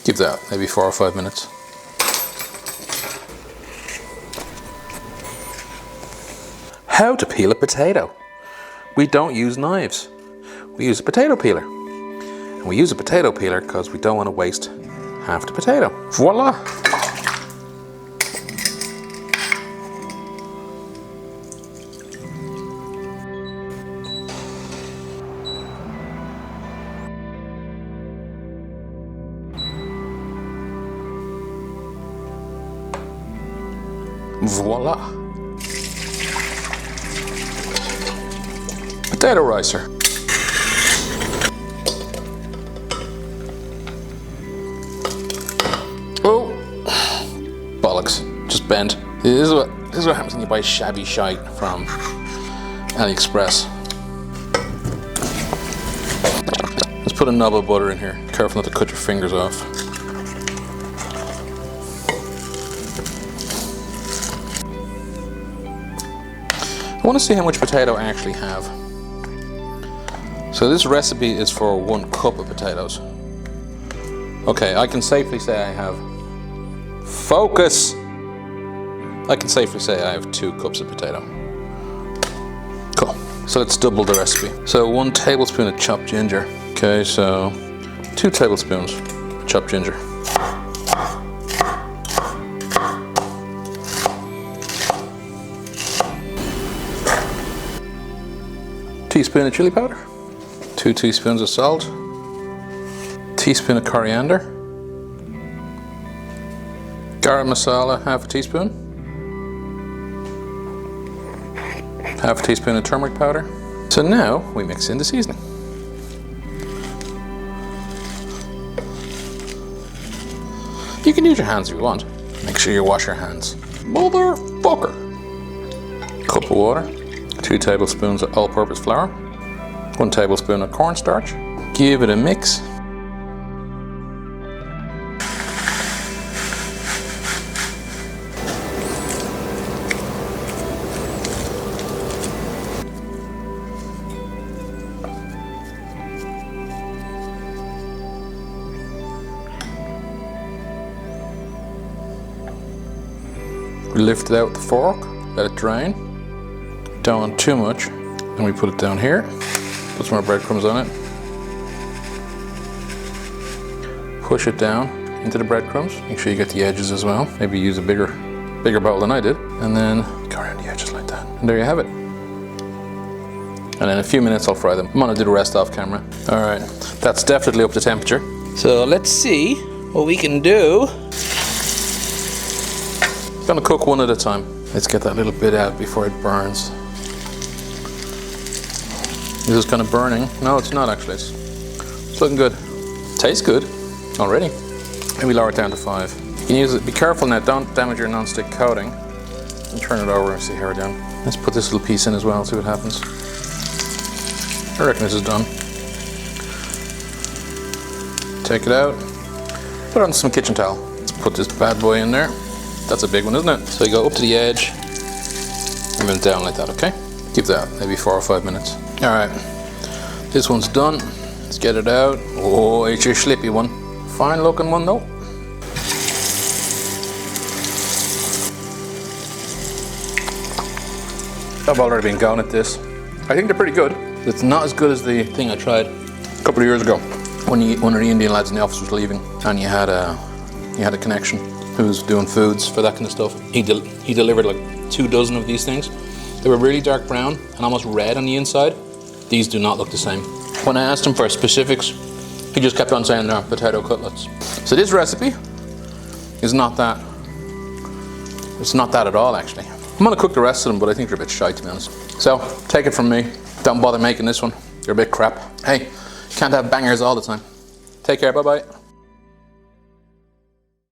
Give that maybe 4 or 5 minutes. How to peel a potato. We don't use knives. We use a potato peeler. And we use a potato peeler because we don't want to waste half the potato. Voila! Voila! Potato ricer. Oh, bollocks! Just bent. This is what happens when you buy shabby shite from AliExpress. Let's put a knob of butter in here. Careful not to cut your fingers off. I want to see how much potato I actually have. So this recipe is for 1 cup of potatoes. Okay, I can safely say I have... Focus! I can safely say I have 2 cups of potato. Cool. So let's double the recipe. So 1 tablespoon of chopped ginger. Okay, so 2 tablespoons of chopped ginger. Teaspoon of chili powder, 2 teaspoons of salt, teaspoon of coriander, garam masala, half a teaspoon, half a teaspoon of turmeric powder. So now we mix in the seasoning. You can use your hands if you want. Make sure you wash your hands. Motherfucker! Cup of water. 2 tablespoons of all-purpose flour, 1 tablespoon of cornstarch. Give it a mix. We lift it out with the fork, let it drain. Don't want too much, and we put it down here. Put some more breadcrumbs on it. Push it down into the breadcrumbs. Make sure you get the edges as well. Maybe use a bigger bowl than I did, and then go around the edges like that. And there you have it. And in a few minutes I'll fry them. I'm gonna do the rest off camera. All right, that's definitely up to temperature. So let's see what we can do. I'm gonna cook one at a time. Let's get that little bit out before it burns. Is this kind of burning? No, it's not actually. It's looking good. Tastes good already. Maybe lower it down to 5. You can use it. Be careful now. Don't damage your non-stick coating. And turn it over and see how we're doing. Let's put this little piece in as well. See what happens. I reckon this is done. Take it out. Put it on some kitchen towel. Let's put this bad boy in there. That's a big one, isn't it? So you go up to the edge and then down like that. Okay. Give that maybe 4 or 5 minutes. All right, this one's done. Let's get it out. Oh, it's a slippy one. Fine looking one though. I've already been going at this. I think they're pretty good. It's not as good as the thing I tried a couple of years ago when one of the Indian lads in the office was leaving, and you had a connection who was doing foods for that kind of stuff. He delivered like 2 dozen of these things. They were really dark brown and almost red on the inside. These do not look the same. When I asked him for specifics, he just kept on saying they're potato cutlets. So this recipe is not that. It's not that at all, actually. I'm gonna cook the rest of them, but I think they're a bit shy, to be honest. So take it from me. Don't bother making this one. They're a bit crap. Hey, can't have bangers all the time. Take care, bye-bye.